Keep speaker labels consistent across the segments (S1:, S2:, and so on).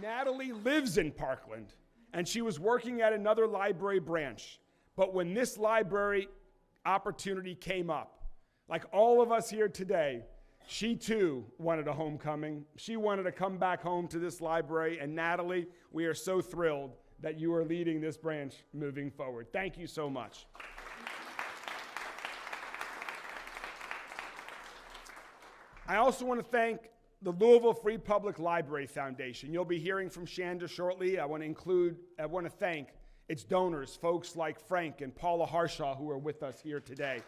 S1: Natalie lives in Parkland, and she was working at another library branch. But when this library opportunity came up, like all of us here today, she too wanted a homecoming. She wanted to come back home to this library. And Natalie, we are so thrilled that you are leading this branch moving forward. Thank you so much. I also want to thank the Louisville Free Public Library Foundation. You'll be hearing from Shanda shortly. I want to thank its donors, folks like Frank and Paula Harshaw, who are with us here today.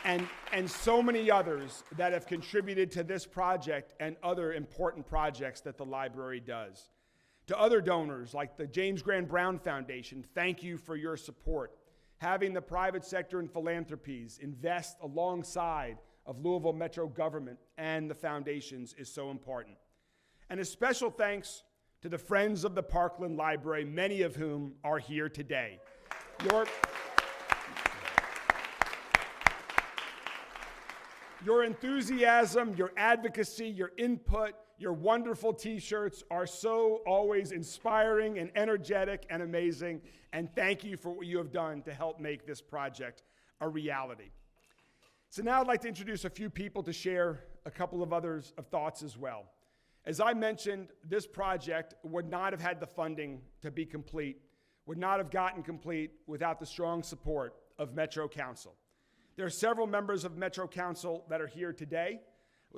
S1: And so many others that have contributed to this project and other important projects that the library does. To other donors like the James Grant Brown Foundation, thank you for your support. Having the private sector and philanthropies invest alongside of Louisville Metro government and the foundations is so important. And a special thanks to the friends of the Parkland Library, many of whom are here today. Your enthusiasm, your advocacy, your input, your wonderful t-shirts are so always inspiring and energetic and amazing. And thank you for what you have done to help make this project a reality. So now I'd like to introduce a few people to share a couple of others of thoughts as well. As I mentioned, this project would not have had the funding to be complete, would not have gotten complete without the strong support of Metro Council. There are several members of Metro Council that are here today.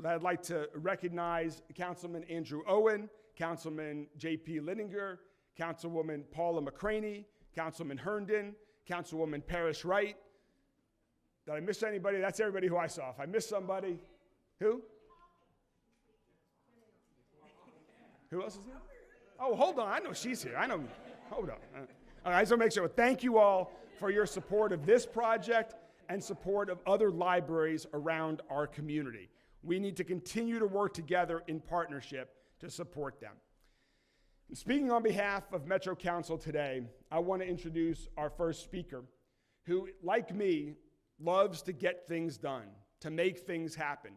S1: I'd like to recognize Councilman Andrew Owen, Councilman J.P. Lininger, Councilwoman Paula McCraney, Councilman Herndon, Councilwoman Parrish Wright. Did I miss anybody? That's everybody who I saw. If I missed somebody, who? Who else is there? Oh, hold on. I know she's here. I know. Hold on. All right, I just want to make sure. Thank you all for your support of this project and support of other libraries around our community. We need to continue to work together in partnership to support them. And speaking on behalf of Metro Council today, I want to introduce our first speaker, who, like me, loves to get things done, to make things happen,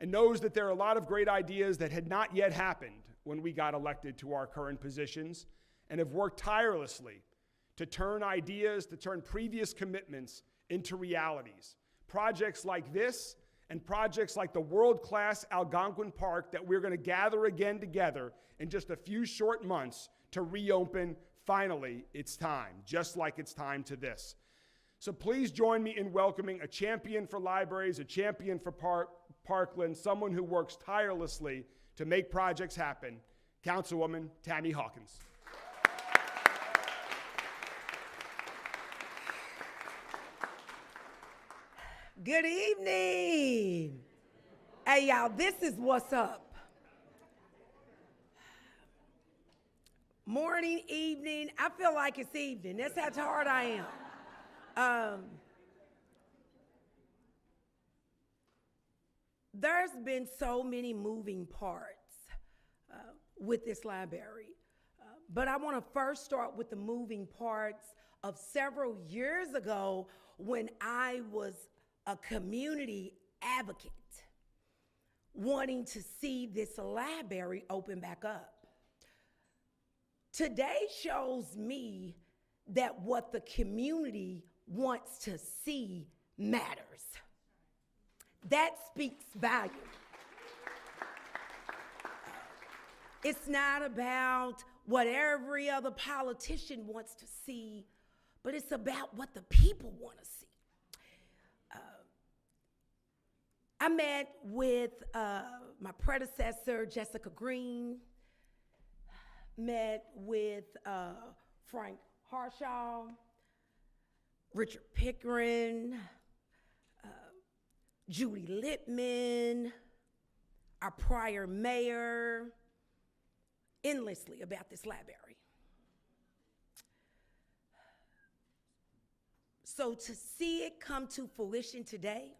S1: and knows that there are a lot of great ideas that had not yet happened when we got elected to our current positions, and have worked tirelessly to turn ideas, to turn previous commitments into realities. Projects like this and projects like the world-class Algonquin Park that we're going to gather again together in just a few short months to reopen. Finally, it's time, just like it's time to this. So please join me in welcoming a champion for libraries, a champion for Parkland, someone who works tirelessly to make projects happen, Councilwoman Tammy Hawkins.
S2: Good evening. Hey, y'all, this is what's up. Morning, evening, I feel like it's evening. That's how tired I am. There's been so many moving parts with this library. But I want to first start with the moving parts of several years ago when I was a community advocate wanting to see this library open back up. Today shows me that what the community wants to see matters. That speaks volume. It's not about what every other politician wants to see, but it's about what the people want to see. I met with my predecessor, Jessica Green, met with Frank Harshaw, Richard Pickering, Judy Littman, our prior mayor, endlessly about this library. So to see it come to fruition today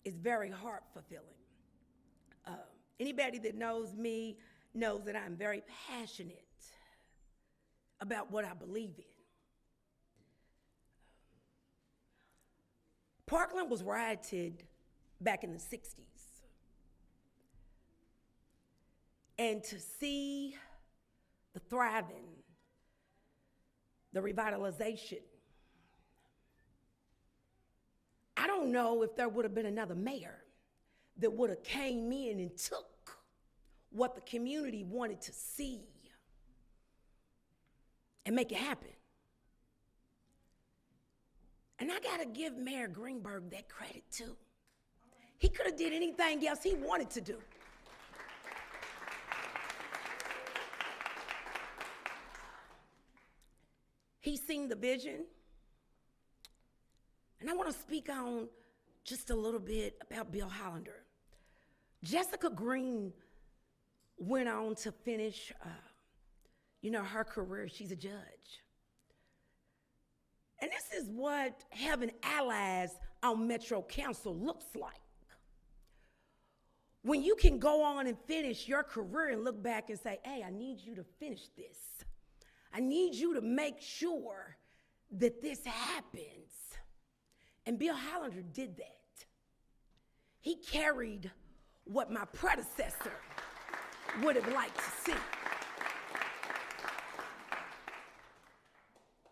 S2: is very heart fulfilling. Anybody that knows me knows that I'm very passionate about what I believe in. Parkland was rioted back in the 60s. and to see the thriving, the revitalization. I don't know if there would have been another mayor that would have came in and took what the community wanted to see and make it happen. And I gotta give Mayor Greenberg that credit too. He could have did anything else he wanted to do. He's seen the vision. And I want to speak on just a little bit about Bill Hollander. Jessica Green went on to finish, her career. She's a judge. And this is what having allies on Metro Council looks like. When you can go on and finish your career and look back and say, hey, I need you to finish this. I need you to make sure that this happens. And Bill Hollander did that. He carried what my predecessor would have liked to see.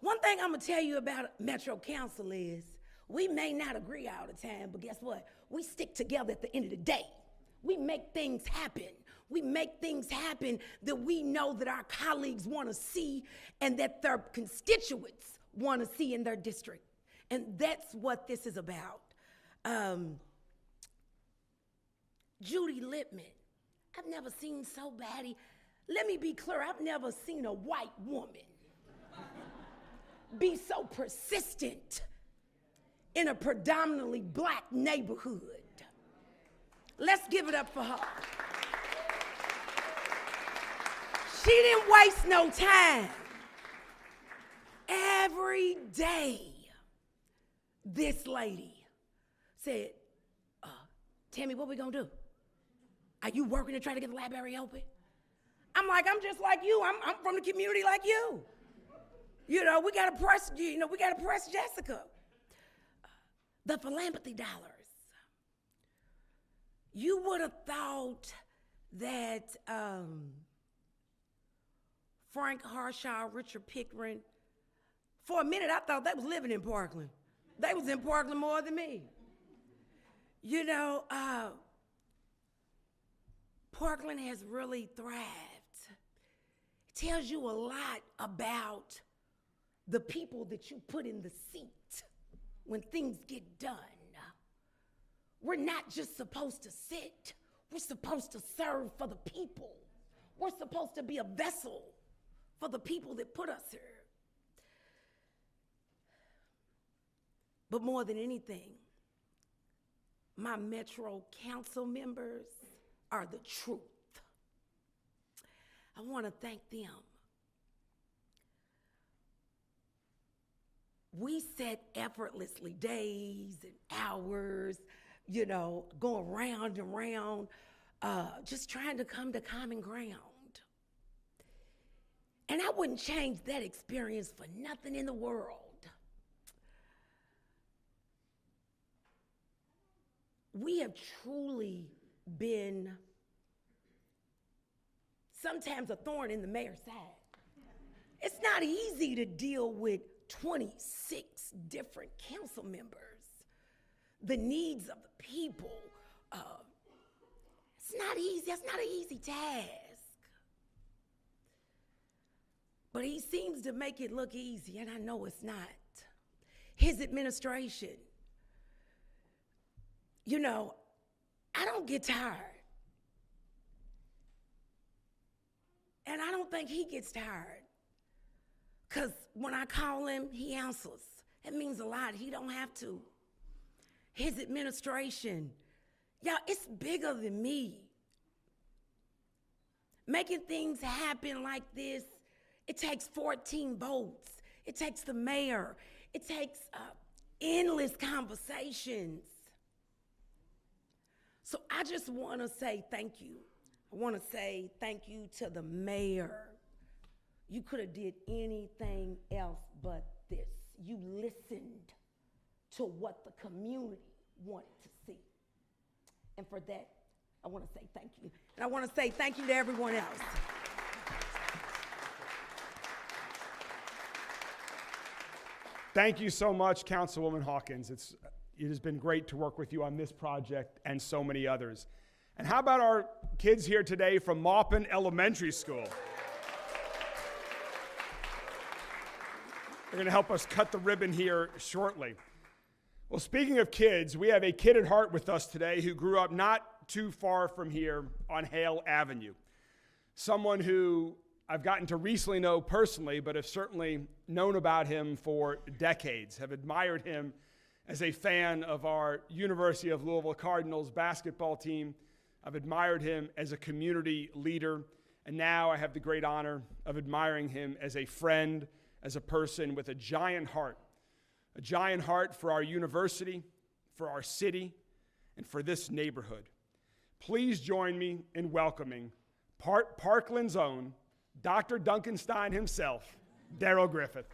S2: One thing I'm gonna tell you about Metro Council is we may not agree all the time, but guess what? We stick together at the end of the day. We make things happen. We make things happen that we know that our colleagues want to see and that their constituents want to see in their district. And that's what this is about. Judy Lippman, I've never seen so baddie. Let me be clear, I've never seen a white woman be so persistent in a predominantly black neighborhood. Let's give it up for her. She didn't waste no time. Every day, this lady said, Tammy, what we gonna do? Are you working to try to get the library open? I'm like, I'm just like you. I'm from the community like you. We gotta press, Jessica. The philanthropy dollars. You would have thought that Frank Harshaw, Richard Pickering, for a minute I thought they was living in Parkland. They was in Parkland more than me. Parkland has really thrived. It tells you a lot about the people that you put in the seat when things get done. We're not just supposed to sit. We're supposed to serve for the people. We're supposed to be a vessel for the people that put us here. But more than anything, my Metro Council members are the truth. I want to thank them. We sat effortlessly days and hours, going round and round, just trying to come to common ground. And I wouldn't change that experience for nothing in the world. We have truly been sometimes a thorn in the mayor's side. It's not easy to deal with 26 different council members, the needs of the people. It's not easy. It's not an easy task. But he seems to make it look easy, and I know it's not. His administration, I don't get tired. And I don't think he gets tired. Because when I call him, he answers. It means a lot. He don't have to. His administration, y'all, it's bigger than me. Making things happen like this, it takes 14 votes. It takes the mayor. It takes endless conversations. So I just want to say thank you. I want to say thank you to the mayor. You could have did anything else but this. You listened to what the community wanted to see. And for that, I want to say thank you. And I want to say thank you to everyone else.
S1: Thank you so much, Councilwoman Hawkins. It has been great to work with you on this project and so many others. And how about our kids here today from Maupin Elementary School? They're going to help us cut the ribbon here shortly. Well, speaking of kids, we have a kid at heart with us today who grew up not too far from here on Hale Avenue. Someone who I've gotten to recently know personally, but have certainly known about him for decades, have admired him as a fan of our University of Louisville Cardinals basketball team. I've admired him as a community leader, and now I have the great honor of admiring him as a friend, as a person with a giant heart for our university, for our city, and for this neighborhood. Please join me in welcoming Parkland's own Dr. Duncanstein himself, Darrell Griffith.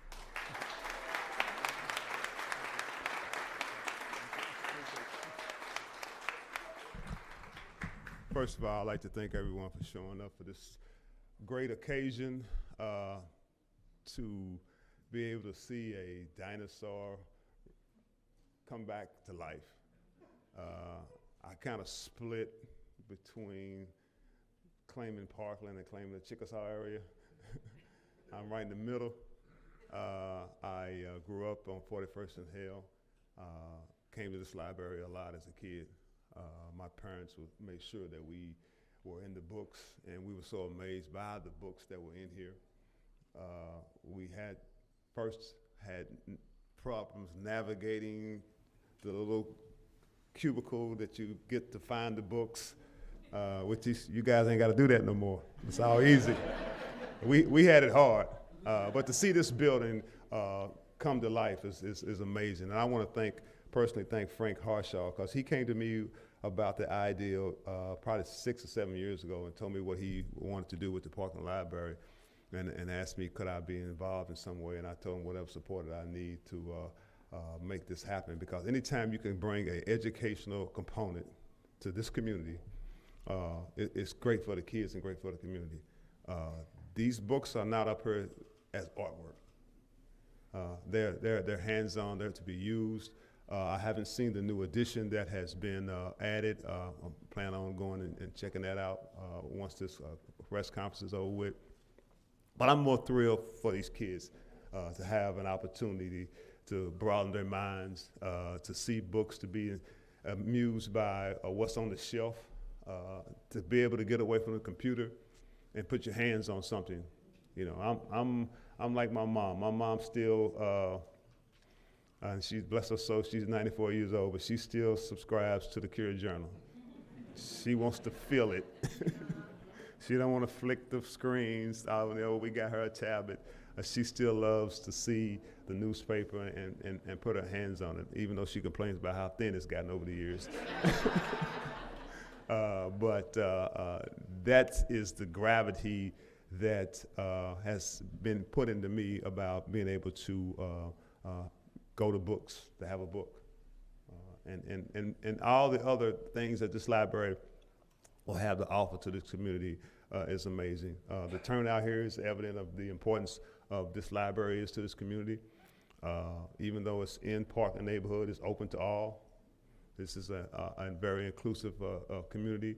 S3: First of all, I'd like to thank everyone for showing up for this great occasion to be able to see a dinosaur come back to life. I kind of split between claiming Parkland and claiming the Chickasaw area. I'm right in the middle. I grew up on 41st and Hale. Came to this library a lot as a kid. My parents would make sure that we were in the books, and we were so amazed by the books that were in here. We had problems navigating the little cubicle that you get to find the books, which you guys ain't got to do that no more. It's all easy. We had it hard, but to see this building come to life is amazing. And I want to personally thank Frank Harshaw, because he came to me about the idea probably 6 or 7 years ago and told me what he wanted to do with the Parkland Library, and asked me could I be involved in some way, and I told him whatever support that I need to make this happen, because anytime you can bring an educational component to this community, it's great for the kids and great for the community. These books are not up here as artwork. They're hands-on, they're to be used. I haven't seen the new edition that has been added. I'm planning on going and checking that out once this press conference is over with. But I'm more thrilled for these kids to have an opportunity to broaden their minds, to see books, to be amused by what's on the shelf, to be able to get away from the computer and put your hands on something. You know, I'm like my mom. My mom still, and she's, bless her soul, she's 94 years old, but she still subscribes to the Cure Journal. She wants to feel it. She don't want to flick the screens. We got her a tablet. She still loves to see the newspaper and put her hands on it, even though she complains about how thin it's gotten over the years. But that is the gravity that has been put into me about being able to go to books, to have a book. And all the other things that this library will have to offer to this community is amazing. The turnout here is evident of the importance of this library is to this community. Even though it's in Parkland neighborhood, it's open to all. This is a very inclusive community,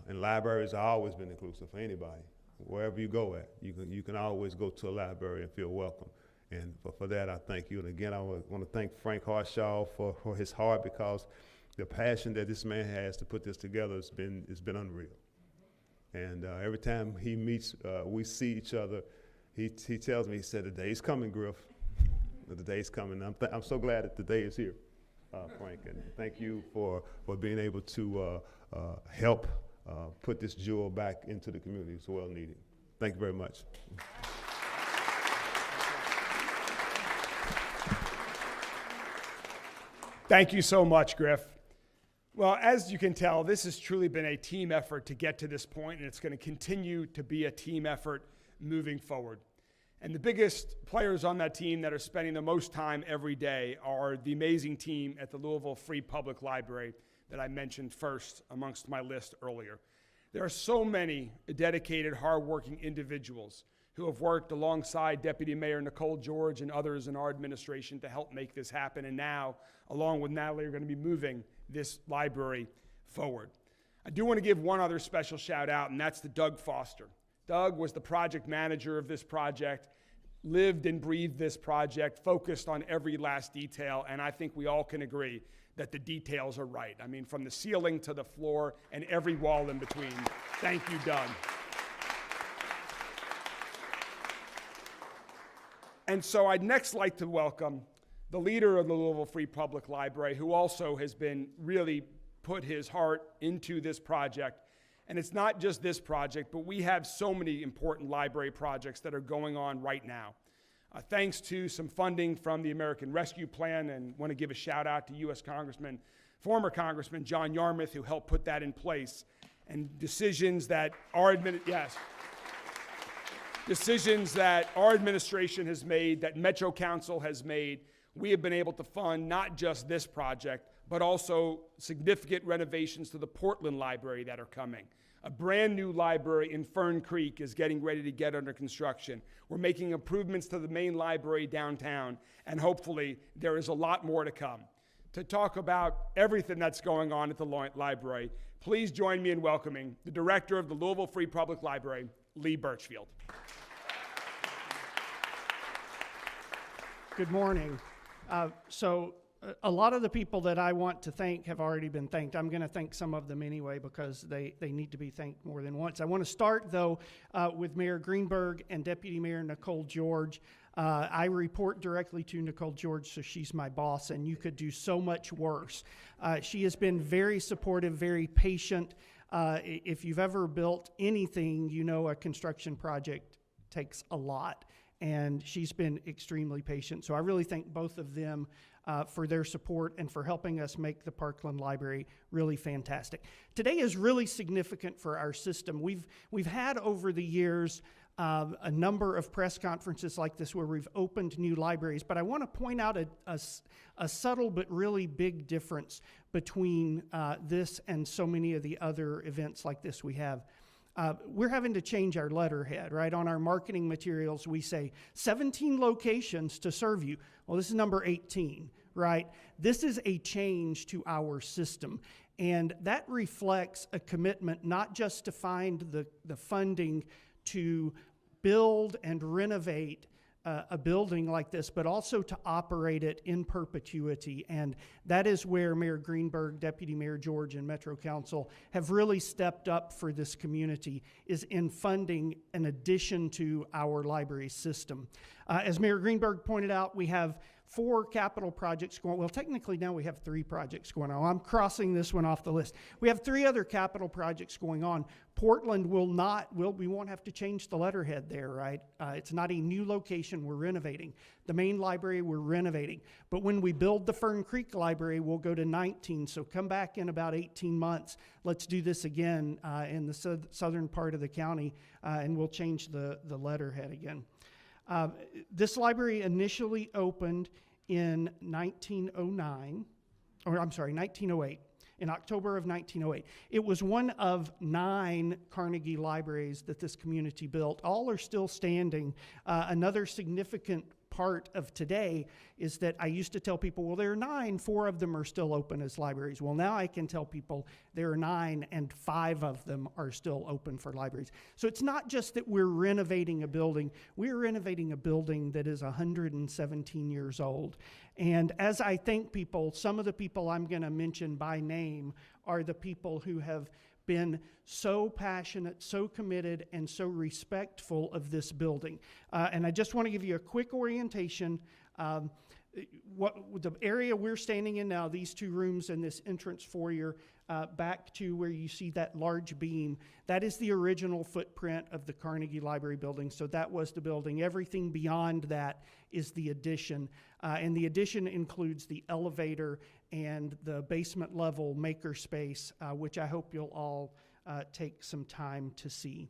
S3: and libraries have always been inclusive for anybody. Wherever you go at, you can always go to a library and feel welcome. And for that, I thank you. And again, I want to thank Frank Harshaw for his heart, because the passion that this man has to put this together has been unreal. And every time he meets, we see each other, he tells me, he said, the day's coming, Griff. The day's coming. I'm so glad that the day is here, Frank. And thank you for being able to help put this jewel back into the community. It's well needed. Thank you very much.
S1: Thank you so much, Griff. Well, as you can tell, this has truly been a team effort to get to this point, and it's going to continue to be a team effort moving forward. And the biggest players on that team that are spending the most time every day are the amazing team at the Louisville Free Public Library that I mentioned first amongst my list earlier. There are so many dedicated, hardworking individuals who have worked alongside Deputy Mayor Nicole George and others in our administration to help make this happen. And now, along with Natalie, are going to be moving this library forward. I do want to give one other special shout out, and that's to Doug Foster. Doug was the project manager of this project, lived and breathed this project, focused on every last detail, and I think we all can agree that the details are right. I mean, from the ceiling to the floor and every wall in between. Thank you, Doug. And so I'd next like to welcome the leader of the Louisville Free Public Library, who also has been really put his heart into this project. And it's not just this project, but we have so many important library projects that are going on right now. Thanks to some funding from the American Rescue Plan, and want to give a shout out to U.S. Congressman, former Congressman John Yarmouth, who helped put that in place, and decisions that our administration has made, that Metro Council has made. We have been able to fund not just this project, but also significant renovations to the Parkland Library that are coming. A brand new library in Fern Creek is getting ready to get under construction. We're making improvements to the main library downtown, and hopefully there is a lot more to come. To talk about everything that's going on at the library, please join me in welcoming the director of the Louisville Free Public Library, Lee Birchfield.
S4: Good morning. A lot of the people that I want to thank have already been thanked. I'm going to thank some of them anyway because they need to be thanked more than once. I want to start, though, with Mayor Greenberg and Deputy Mayor Nicole George. I report directly to Nicole George, so she's my boss, and you could do so much worse. She has been very supportive, very patient. If you've ever built anything, you know a construction project takes a lot, and she's been extremely patient. So I really thank both of them for their support and for helping us make the Parkland Library really fantastic. Today is really significant for our system. We've had over the years a number of press conferences like this where we've opened new libraries, but I want to point out a subtle but really big difference between this and so many of the other events like this we have. We're having to change our letterhead, right? On our marketing materials, we say 17 locations to serve you. Well, this is number 18, right? This is a change to our system. And that reflects a commitment not just to find the funding to build and renovate a building like this, but also to operate it in perpetuity. And that is where Mayor Greenberg, Deputy Mayor George, and Metro Council have really stepped up for this community, is in funding an addition to our library system. As Mayor Greenberg pointed out, we have 4 capital projects going. Well, technically now we have 3 projects going on. I'm crossing this one off the list. We have 3 other capital projects going on. Portland we won't have to change the letterhead there, right? It's not a new location we're renovating. The main library we're renovating. But when we build the Fern Creek Library, we'll go to 19. So come back in about 18 months. Let's do this again in the southern part of the county, and we'll change the letterhead again. This library initially opened in 1908, in October of 1908. It was one of 9 Carnegie libraries that this community built. All are still standing. Another significant part of today is that I used to tell people, well, there are 9, 4 of them are still open as libraries. Well, now I can tell people there are 9 and 5 of them are still open for libraries. So it's not just that we're renovating a building, we're renovating a building that is 117 years old. And as I thank people, some of the people I'm going to mention by name are the people who have been so passionate, so committed, and so respectful of this building. And I just want to give you a quick orientation. What the area we're standing in now, these 2 rooms and this entrance foyer, back to where you see that large beam, that is the original footprint of the Carnegie Library building. So that was the building. Everything beyond that is the addition. And the addition includes the elevator and the basement level makerspace, which I hope you'll all take some time to see.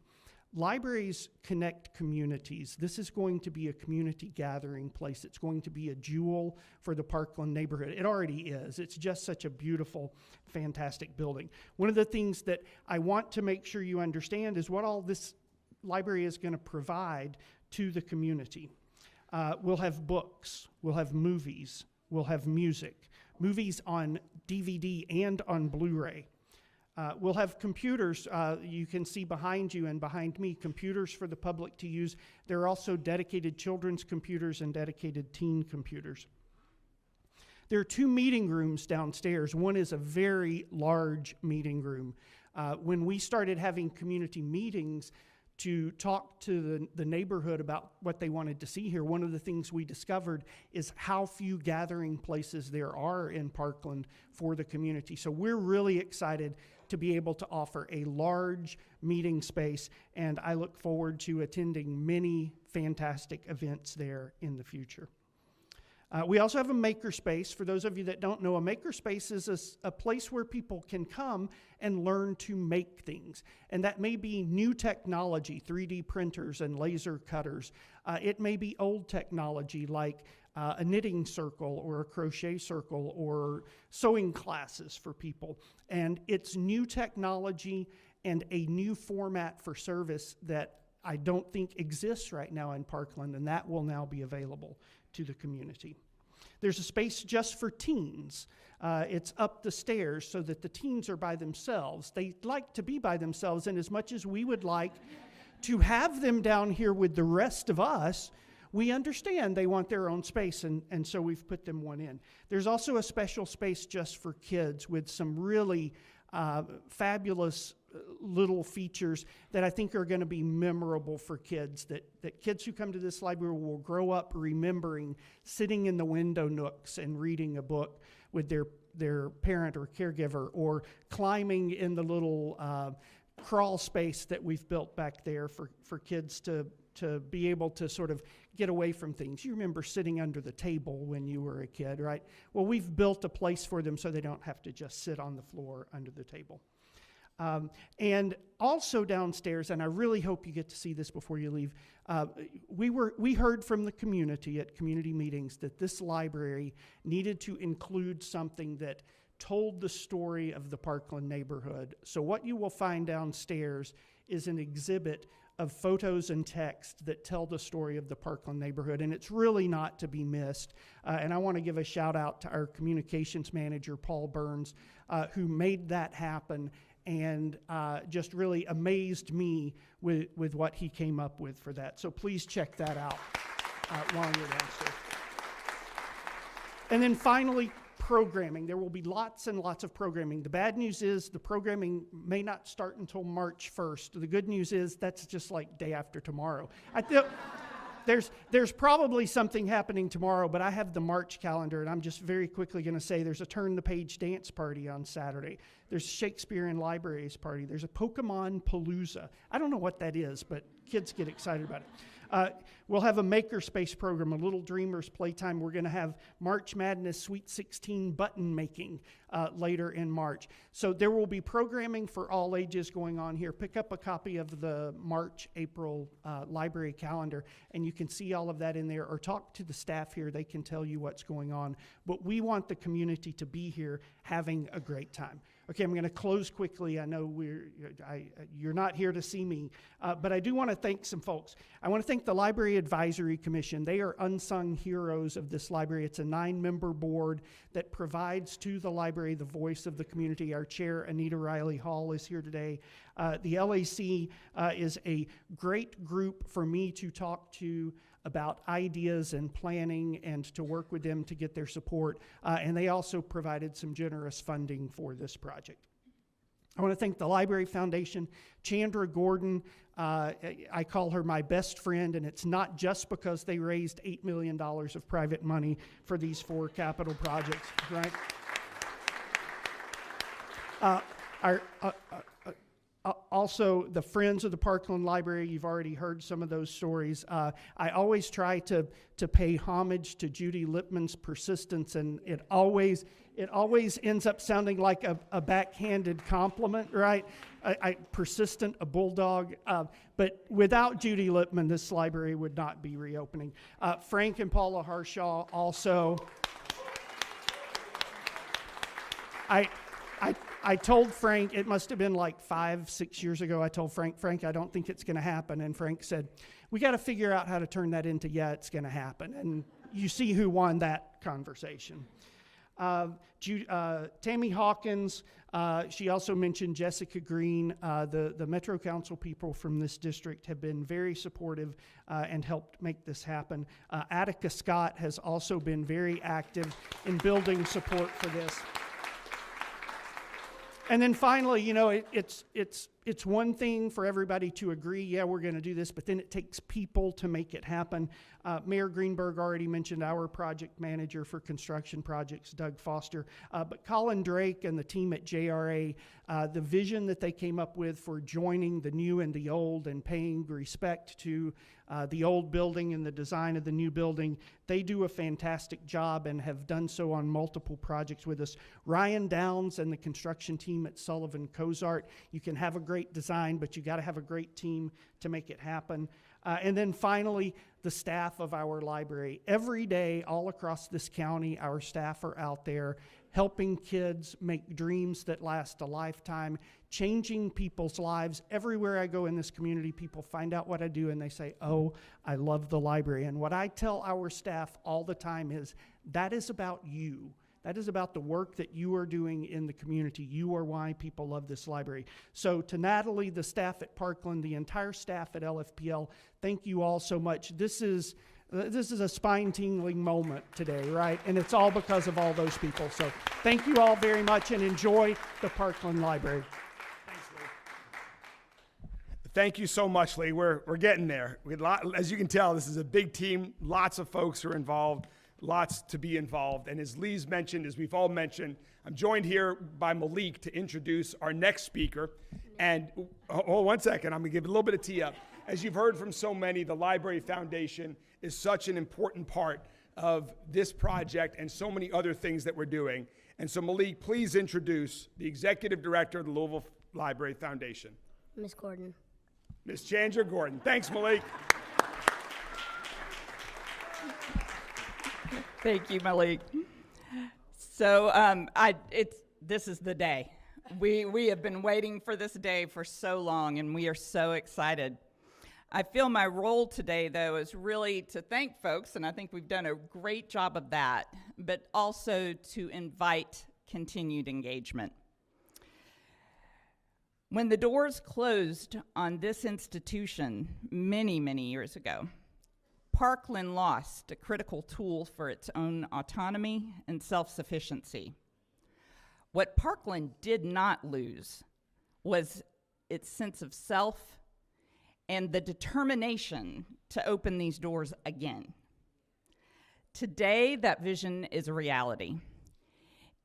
S4: Libraries connect communities. This is going to be a community gathering place. It's going to be a jewel for the Parkland neighborhood. It already is. It's just such a beautiful, fantastic building. One of the things that I want to make sure you understand is what all this library is going to provide to the community. We'll have books, we'll have movies, we'll have music, movies on DVD and on Blu-ray. We'll have computers, you can see behind you and behind me, computers for the public to use. There are also dedicated children's computers and dedicated teen computers. There are 2 meeting rooms downstairs. One is a very large meeting room. When we started having community meetings to talk to the neighborhood about what they wanted to see here, one of the things we discovered is how few gathering places there are in Parkland for the community. So we're really excited to be able to offer a large meeting space, and I look forward to attending many fantastic events there in the future. We also have a makerspace. For those of you that don't know, a makerspace is a place where people can come and learn to make things. And that may be new technology, 3D printers and laser cutters. It may be old technology like a knitting circle or a crochet circle or sewing classes for people. And it's new technology and a new format for service that I don't think exists right now in Parkland, and that will now be available to the community. There's a space just for teens. It's up the stairs so that the teens are by themselves. They like to be by themselves, and as much as we would like to have them down here with the rest of us, we understand they want their own space, and so we've put them one in. There's also a special space just for kids with some really fabulous little features that I think are going to be memorable for kids, that kids who come to this library will grow up remembering sitting in the window nooks and reading a book with their parent or caregiver, or climbing in the little crawl space that we've built back there for kids to be able to sort of get away from things. You remember sitting under the table when you were a kid, right? Well, we've built a place for them so they don't have to just sit on the floor under the table. And also downstairs, and I really hope you get to see this before you leave, we heard from the community at community meetings that this library needed to include something that told the story of the Parkland neighborhood. So what you will find downstairs is an exhibit of photos and text that tell the story of the Parkland neighborhood, and it's really not to be missed. And I want to give a shout out to our communications manager, Paul Burns, who made that happen and just really amazed me with what he came up with for that. So please check that out while you're downstairs. And then finally, programming. There will be lots and lots of programming. The bad news is the programming may not start until March 1st. The good news is that's just like day after tomorrow. There's probably something happening tomorrow, but I have the March calendar, and I'm just very quickly going to say there's a Turn the Page dance party on Saturday. There's Shakespeare in Libraries party. There's a Pokemon Palooza. I don't know what that is, but kids get excited about it. We'll have a makerspace program, a Little Dreamers Playtime. We're going to have March Madness Sweet 16 button making later in March. So there will be programming for all ages going on here. Pick up a copy of the March-April library calendar, and you can see all of that in there, or talk to the staff here. They can tell you what's going on. But we want the community to be here having a great time. Okay, I'm going to close quickly. I know you're not here to see me, but I do want to thank some folks. I want to thank the Library Advisory Commission. They are unsung heroes of this library. It's a 9-member board that provides to the library the voice of the community. Our chair, Anita Riley Hall, is here today. The LAC is a great group for me to talk to about ideas and planning and to work with them to get their support. And they also provided some generous funding for this project. I want to thank the Library Foundation, Chandra Gordon. I call her my best friend, and it's not just because they raised $8 million of private money for these 4 capital projects, right? also the Friends of the Parkland Library. You've already heard some of those stories. I always try to pay homage to Judy Lippman's persistence, and it always ends up sounding like a backhanded compliment, right? Persistent, a bulldog. But without Judy Lippman, this library would not be reopening. Frank and Paula Harshaw also. I told Frank, it must have been like 5-6 years ago, I told Frank, I don't think it's going to happen. And Frank said, we got to figure out how to turn that into, yeah, it's going to happen. And you see who won that conversation. Tammy Hawkins, she also mentioned Jessica Green. The Metro Council people from this district have been very supportive and helped make this happen. Attica Scott has also been very active in building support for this. And then finally, you know, it's one thing for everybody to agree, yeah, we're going to do this, but then it takes people to make it happen. Mayor Greenberg already mentioned our project manager for construction projects, Doug Foster. But Colin Drake and the team at JRA, the vision that they came up with for joining the new and the old and paying respect to the old building and the design of the new building, they do a fantastic job and have done so on multiple projects with us. Ryan Downs and the construction team at Sullivan Cozart, you can have a great design, but you got to have a great team to make it happen. And then finally, the staff of our library. Every day, all across this county, our staff are out there helping kids make dreams that last a lifetime, changing people's lives. Everywhere I go in this community, people find out what I do and they say, oh, I love the library. And what I tell our staff all the time is, that is about you. That is about the work that you are doing in the community. You are why people love this library. So to Natalie, the staff at Parkland, the entire staff at LFPL, thank you all so much. This is a spine-tingling moment today, right? And it's all because of all those people. So thank you all very much and enjoy the Parkland Library.
S1: Thanks, Lee. Thank you so much, Lee. We're getting there. As you can tell, this is a big team. Lots of folks are involved. Lots to be involved. And as Lee's mentioned, as we've all mentioned, I'm joined here by Malik to introduce our next speaker. And hold one second, I'm gonna give a little bit of tee up. As you've heard from so many, the Library Foundation is such an important part of this project and so many other things that we're doing. And so Malik, please introduce the Executive Director of the Louisville Library Foundation.
S5: Ms. Gordon.
S1: Ms. Chandra Gordon. Thanks, Malik.
S6: Thank you, Malik. So this is the day. We have been waiting for this day for so long, and we are so excited. I feel my role today, though, is really to thank folks, and I think we've done a great job of that, but also to invite continued engagement. When the doors closed on this institution many, many years ago, Parkland lost a critical tool for its own autonomy and self-sufficiency. What Parkland did not lose was its sense of self and the determination to open these doors again. Today, that vision is a reality.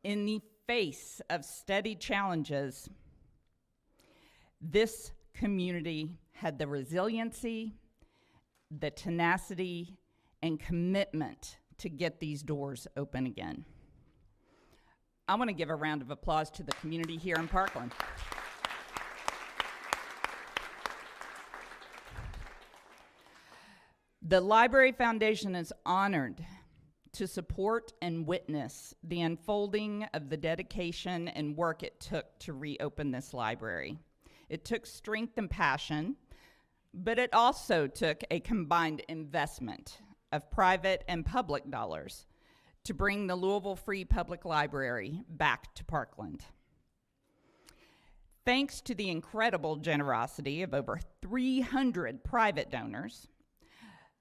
S6: In the face of steady challenges, this community had the resiliency, the tenacity, and commitment to get these doors open again. I want to give a round of applause to the community here in Parkland. The Library Foundation is honored to support and witness the unfolding of the dedication and work it took to reopen this library. It took strength and passion, but it also took a combined investment of private and public dollars to bring the Louisville Free Public Library back to Parkland. Thanks to the incredible generosity of over 300 private donors,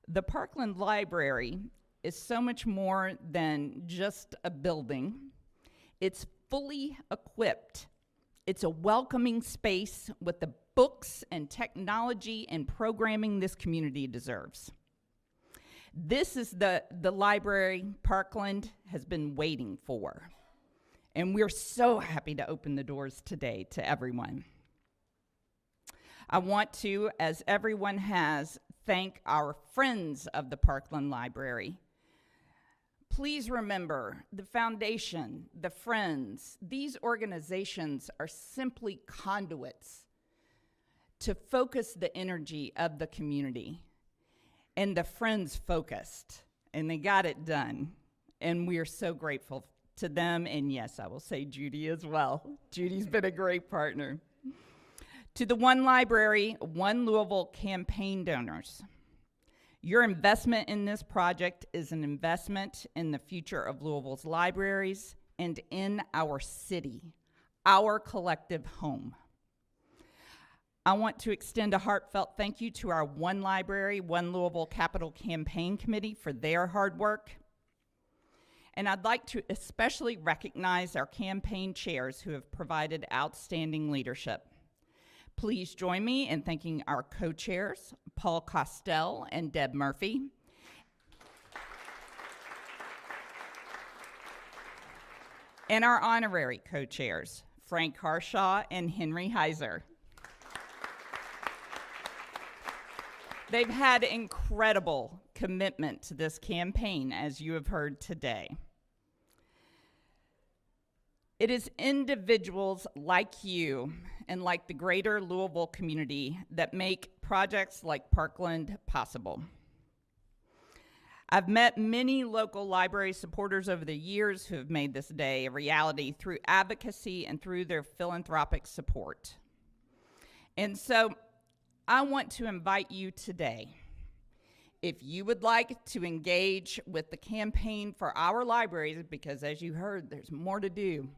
S6: the Parkland Library is so much more than just a building. It's fully equipped. It's a welcoming space with the books and technology and programming this community deserves. This is the library Parkland has been waiting for. And we're so happy to open the doors today to everyone. I want to, as everyone has, thank our friends of the Parkland Library. Please remember, the foundation, the friends, these organizations are simply conduits to focus the energy of the community. And the friends focused, and they got it done. And we are so grateful to them, and yes, I will say Judy as well. Judy's been a great partner. To the One Library, One Louisville campaign donors, your investment in this project is an investment in the future of Louisville's libraries and in our city, our collective home. I want to extend a heartfelt thank you to our One Library, One Louisville Capital Campaign Committee for their hard work. And I'd like to especially recognize our campaign chairs who have provided outstanding leadership. Please join me in thanking our co-chairs, Paul Costell and Deb Murphy. And our honorary co-chairs, Frank Harshaw and Henry Heiser. They've had incredible commitment to this campaign, as you have heard today. It is individuals like you and like the greater Louisville community that make projects like Parkland possible. I've met many local library supporters over the years who have made this day a reality through advocacy and through their philanthropic support. And so I want to invite you today, if you would like to engage with the campaign for our libraries, because as you heard, there's more to do,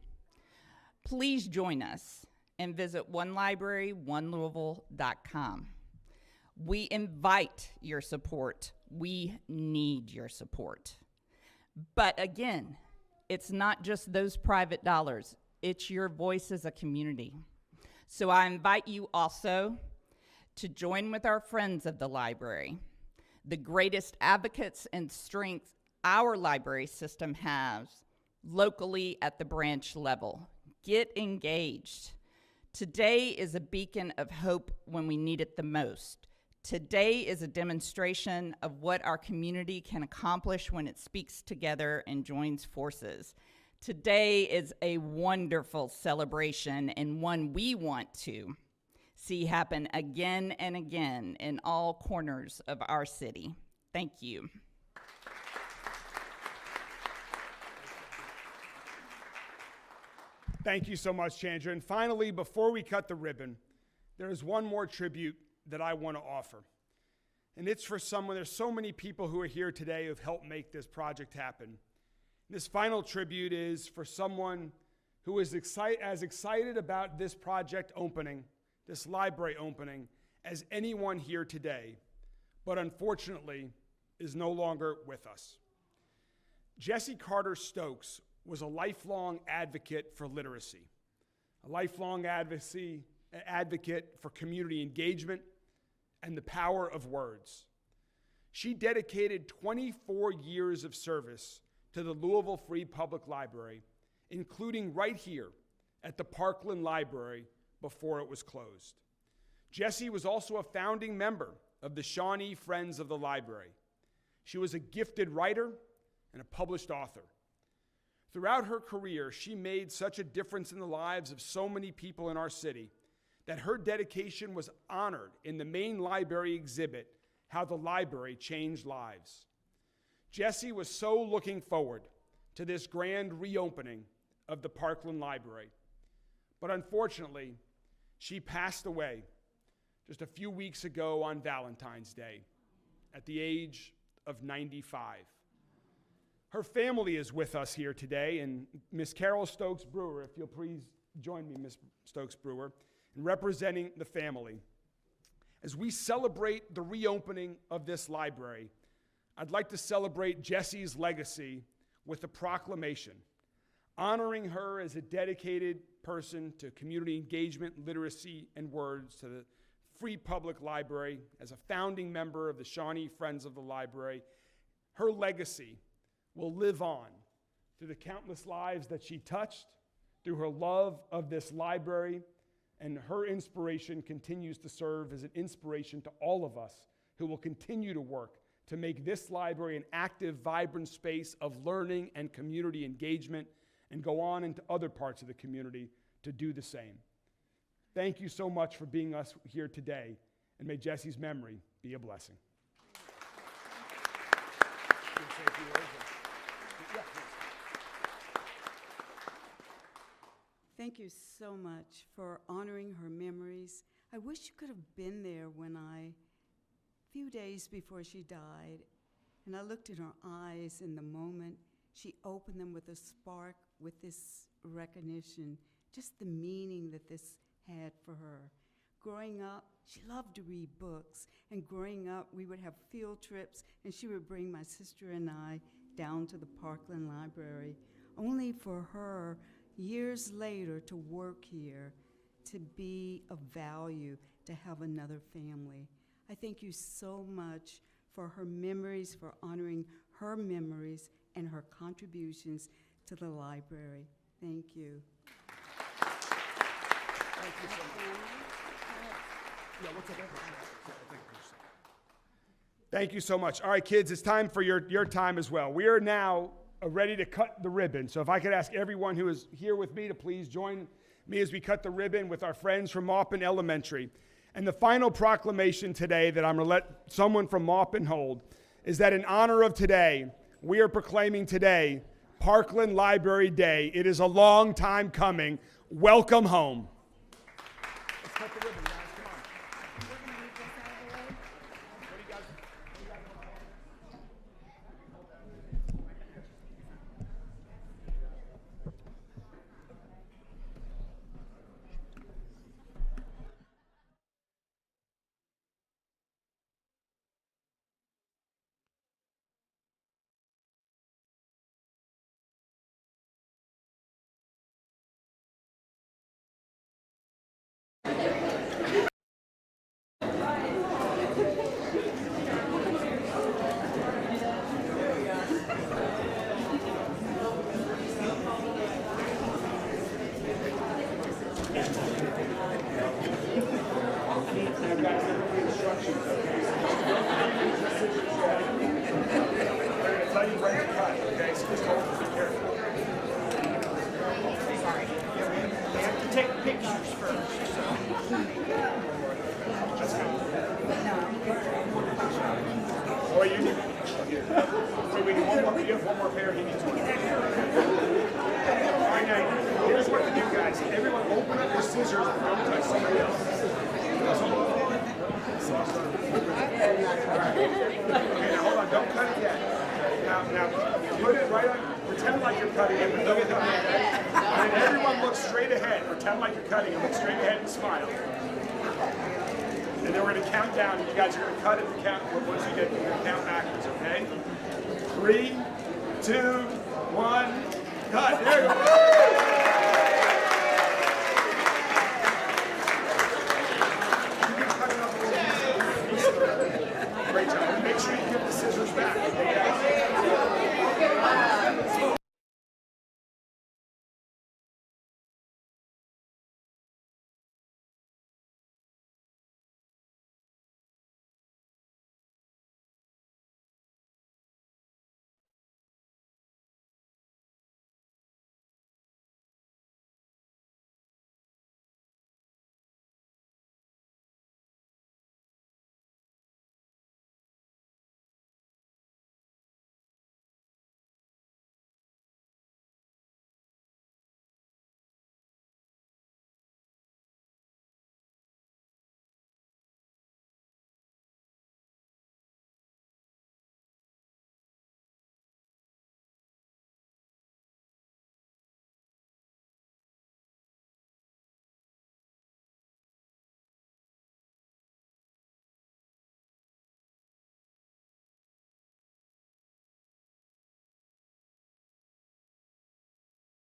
S6: please join us and visit onelibraryonelouisville.com. We invite your support. We need your support. But again, it's not just those private dollars. It's your voice as a community. So I invite you also to join with our friends of the library, the greatest advocates and strength our library system has locally at the branch level. Get engaged. Today is a beacon of hope when we need it the most. Today is a demonstration of what our community can accomplish when it speaks together and joins forces. Today is a wonderful celebration and one we want to see happen again and again in all corners of our city. Thank you.
S1: Thank you so much, Chandra. And finally, before we cut the ribbon, there is one more tribute that I want to offer. And it's for someone, there's so many people who are here today who have helped make this project happen. This final tribute is for someone who is as excited about this project opening, this library opening, as anyone here today, but unfortunately is no longer with us. Jesse Carter Stokes was a lifelong advocate for literacy, a lifelong advocate for community engagement and the power of words. She dedicated 24 years of service to the Louisville Free Public Library, including right here at the Parkland Library before it was closed. Jessie was also a founding member of the Shawnee Friends of the Library. She was a gifted writer and a published author. Throughout her career, she made such a difference in the lives of so many people in our city that her dedication was honored in the main library exhibit, How the Library Changed Lives. Jessie was so looking forward to this grand reopening of the Parkland Library. But unfortunately, she passed away just a few weeks ago on Valentine's Day at the age of 95. Her family is with us here today, and Miss Carol Stokes Brewer, if you'll please join me, Miss Stokes Brewer, in representing the family. As we celebrate the reopening of this library, I'd like to celebrate Jessie's legacy with a proclamation, honoring her as a dedicated person to community engagement, literacy, and words, to the Free Public Library, as a founding member of the Shawnee Friends of the Library. Her legacy will live on through the countless lives that she touched, through her love of this library, And her inspiration continues to serve as an inspiration to all of us who will continue to work to make this library an active, vibrant space of learning and community engagement, and go on into other parts of the community to do the same. Thank you so much for being us here today, and may Jesse's memory be a blessing.
S5: Thank you so much for honoring her memories. I wish you could have been there when few days before she died, and I looked in her eyes in the moment she opened them with a spark, with this recognition, just the meaning that this had for her. Growing up, she loved to read books, and growing up, we would have field trips, and she would bring my sister and I down to the Parkland Library, only for her, years later, to work here, to be of value, to have another family. I thank you so much for her memories, for honoring her memories and her contributions to the library. Thank you.
S1: Thank you so much. Thank you so much. All right, kids, it's time for your time as well. We are now ready to cut the ribbon. So if I could ask everyone who is here with me to please join me as we cut the ribbon with our friends from Maupin Elementary. And the final proclamation today that I'm going to let someone from Maupin hold is that in honor of today, we are proclaiming today Parkland Library Day. It is a long time coming. Welcome home. Let's cut the ribbon, guys. Come on.
S2: We're going to move this out of the way.
S1: What do you guys?
S4: Take pictures first.
S1: Or you need, so we need one more, you have one more pair, he needs one. All right, now, here's what to do, guys. Everyone open up your scissors and don't touch somebody else. Okay, now hold on, don't cut it yet. Now, put it right on, pretend like you're cutting it, but look at that. And everyone look straight ahead, pretend like you're cutting it, look straight ahead and smile. And then we're going to count down, and you guys are going to cut at the count. Once you get, you're going to count backwards, okay? 3, 2, 1, cut. There you go.